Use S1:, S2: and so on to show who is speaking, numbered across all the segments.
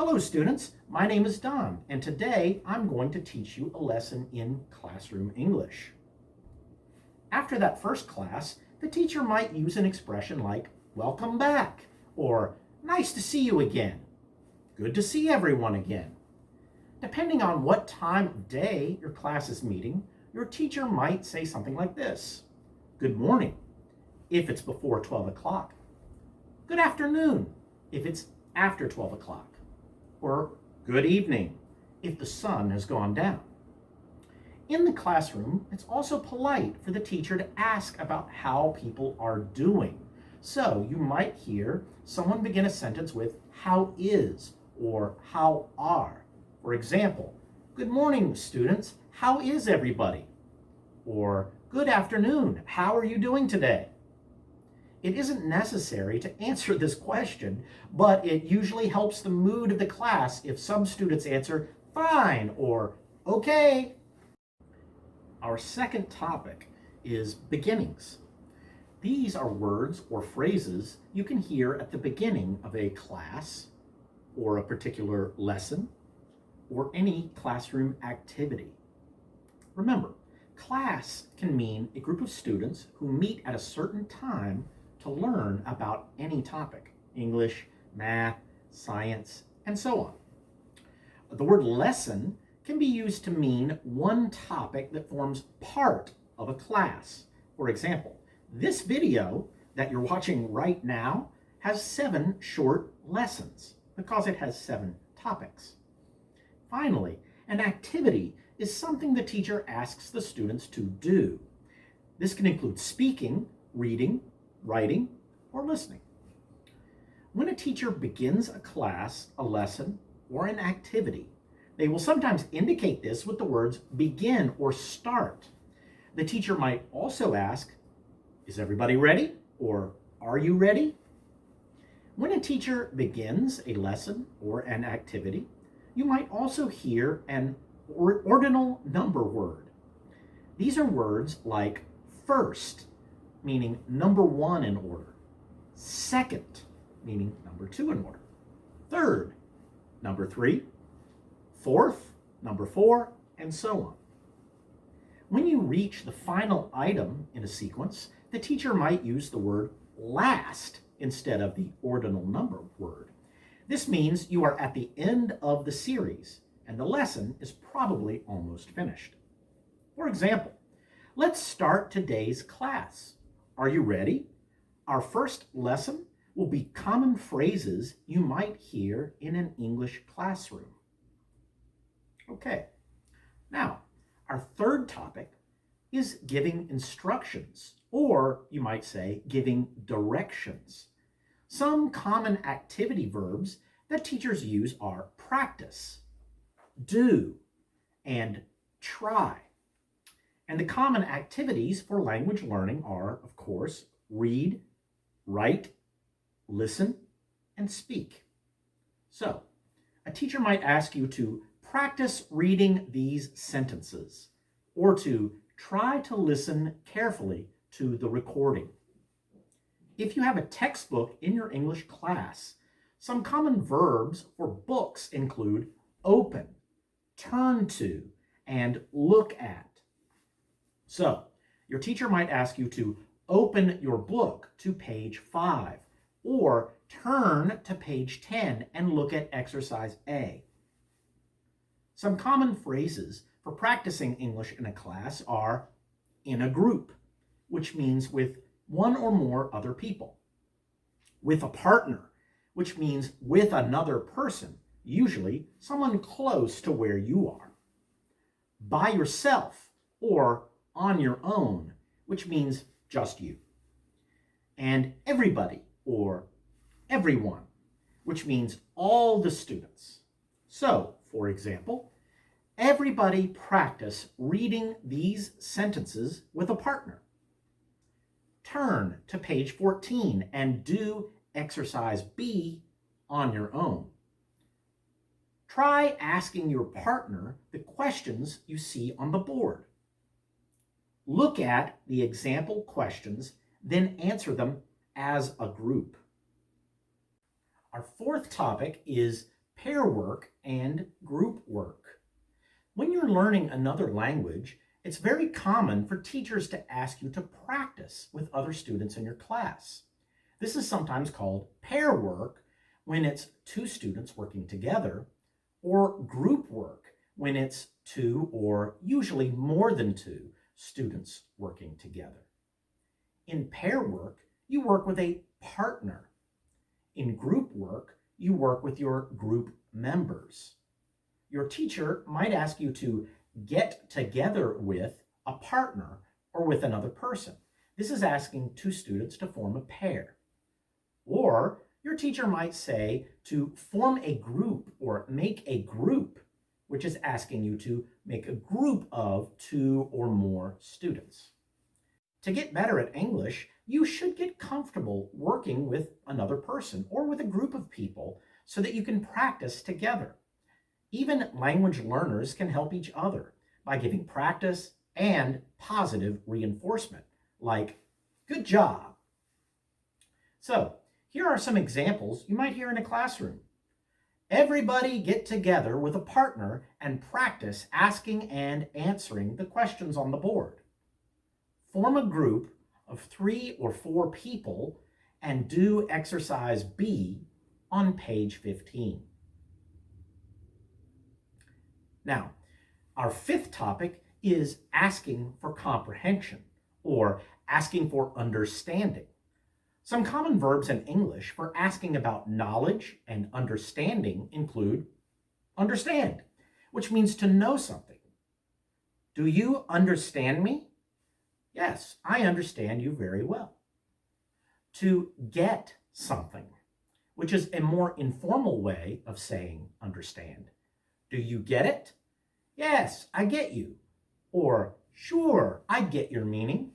S1: Hello students, my name is Don, and today I'm going to teach you a lesson in classroom English. After that first class, the teacher might use an expression like, welcome back, or nice to see you again, good to see everyone again. Depending on what time of day your class is meeting, your teacher might say something like this. Good morning, if it's before 12 o'clock. Good afternoon, if it's after 12 o'clock. Or good evening, if the sun has gone down. In the classroom, it's also polite for the teacher to ask about how people are doing. So you might hear someone begin a sentence with how is or how are. For example, good morning, students, how is everybody? Or good afternoon, how are you doing today? It isn't necessary to answer this question, but it usually helps the mood of the class if some students answer fine or okay. Our second topic is beginnings. These are words or phrases you can hear at the beginning of a class or a particular lesson or any classroom activity. Remember, class can mean a group of students who meet at a certain time to learn about any topic, English, math, science, and so on. The word lesson can be used to mean one topic that forms part of a class. For example, this video that you're watching right now has 7 short lessons because it has 7 topics. Finally, an activity is something the teacher asks the students to do. This can include speaking, reading, writing, or listening. When a teacher begins a class, a lesson, or an activity, they will sometimes indicate this with the words begin or start. The teacher might also ask, is everybody ready? Or are you ready? When a teacher begins a lesson or an activity, you might also hear an ordinal number word. These are words like first, meaning number 1 in order. Second, meaning number 2 in order. Third, number 3. Fourth, number 4, and so on. When you reach the final item in a sequence, the teacher might use the word last instead of the ordinal number word. This means you are at the end of the series, and the lesson is probably almost finished. For example, let's start today's class. Are you ready? Our first lesson will be common phrases you might hear in an English classroom. Okay, now our third topic is giving instructions, or you might say giving directions. Some common activity verbs that teachers use are practice, do, and try. And the common activities for language learning are, of course, read, write, listen, and speak. So, a teacher might ask you to practice reading these sentences, or to try to listen carefully to the recording. If you have a textbook in your English class, some common verbs for books include open, turn to, and look at. So, your teacher might ask you to open your book to page 5, or turn to page 10 and look at exercise A. Some common phrases for practicing English in a class are in a group, which means with one or more other people. With a partner, which means with another person, usually someone close to where you are. By yourself, or on your own, which means just you. And everybody, or everyone, which means all the students. So, for example, everybody practice reading these sentences with a partner. Turn to page 14 and do exercise B on your own. Try asking your partner the questions you see on the board. Look at the example questions, then answer them as a group. Our fourth topic is pair work and group work. When you're learning another language, it's very common for teachers to ask you to practice with other students in your class. This is sometimes called pair work when it's two students working together, or group work when it's two or usually more than two students working together. In pair work, you work with a partner. In group work, you work with your group members. Your teacher might ask you to get together with a partner or with another person. This is asking two students to form a pair. Or your teacher might say to form a group or make a group, which is asking you to make a group of two or more students. To get better at English, you should get comfortable working with another person or with a group of people so that you can practice together. Even language learners can help each other by giving practice and positive reinforcement, like, good job. So, here are some examples you might hear in a classroom. Everybody get together with a partner and practice asking and answering the questions on the board. Form a group of 3 or 4 people and do exercise B on page 15. Now, our 5th topic is asking for comprehension, or asking for understanding. Some common verbs in English for asking about knowledge and understanding include understand, which means to know something. Do you understand me? Yes, I understand you very well. To get something, which is a more informal way of saying understand. Do you get it? Yes, I get you. Or, sure, I get your meaning.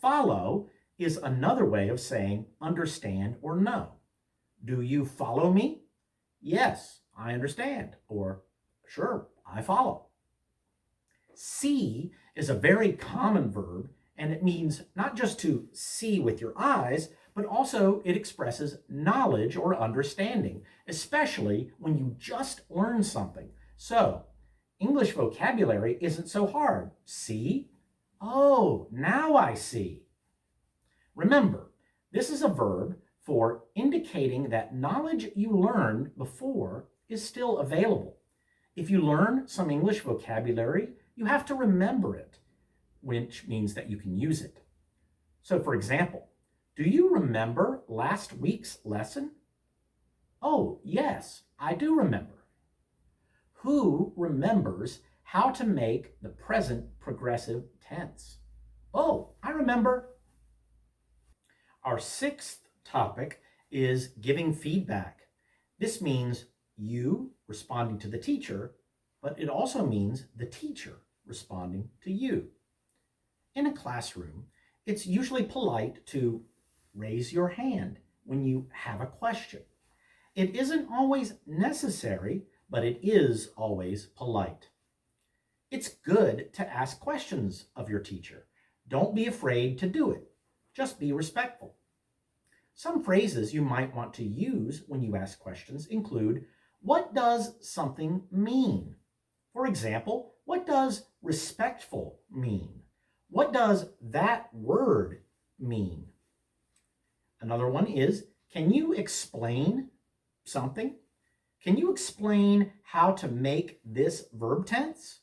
S1: Follow is another way of saying understand or know. Do you follow me? Yes, I understand. Or, sure, I follow. See is a very common verb, and it means not just to see with your eyes, but also it expresses knowledge or understanding, especially when you just learn something. So, English vocabulary isn't so hard. See? Oh, now I see. Remember, this is a verb for indicating that knowledge you learned before is still available. If you learn some English vocabulary, you have to remember it, which means that you can use it. So, for example, do you remember last week's lesson? Oh, yes, I do remember. Who remembers how to make the present progressive tense? Oh, I remember. Our 6th topic is giving feedback. This means you responding to the teacher, but it also means the teacher responding to you. In a classroom, it's usually polite to raise your hand when you have a question. It isn't always necessary, but it is always polite. It's good to ask questions of your teacher. Don't be afraid to do it. Just be respectful. Some phrases you might want to use when you ask questions include, what does something mean? For example, what does respectful mean? What does that word mean? Another one is, can you explain something? Can you explain how to make this verb tense?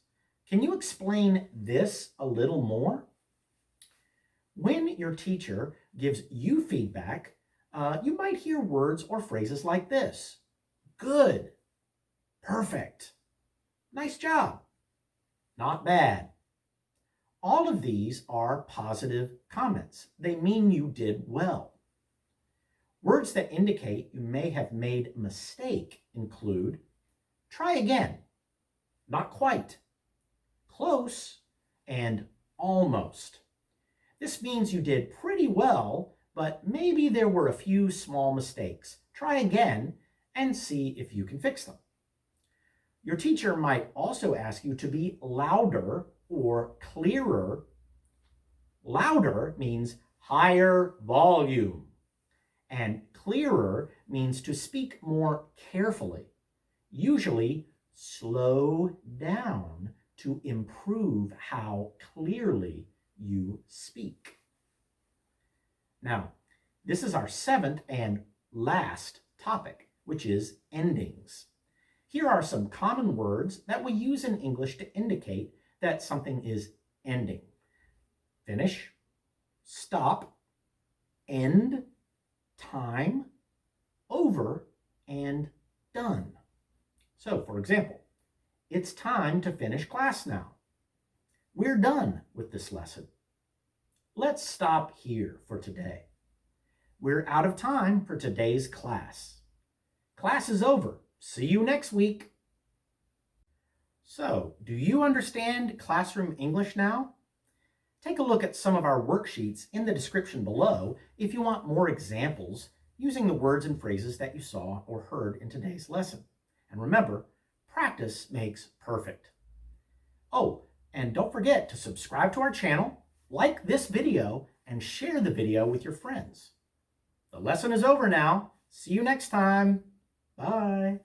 S1: Can you explain this a little more? When your teacher gives you feedback, you might hear words or phrases like this. Good. Perfect. Nice job. Not bad. All of these are positive comments. They mean you did well. Words that indicate you may have made a mistake include try again, not quite, close, and almost. This means you did pretty well, but maybe there were a few small mistakes. Try again and see if you can fix them. Your teacher might also ask you to be louder or clearer. Louder means higher volume, and clearer means to speak more carefully. Usually, slow down to improve how clearly you speak. Now, this is our seventh and last topic, which is endings. Here are some common words that we use in English to indicate that something is ending. Finish, stop, end, time, over, and done. So, for example, it's time to finish class now. We're done with this lesson. Let's stop here for today. We're out of time for today's class. Class is over. See you next week. So, do you understand classroom English now? Take a look at some of our worksheets in the description below if you want more examples using the words and phrases that you saw or heard in today's lesson. And remember, practice makes perfect. Oh, and don't forget to subscribe to our channel, like this video, and share the video with your friends. The lesson is over now. See you next time. Bye.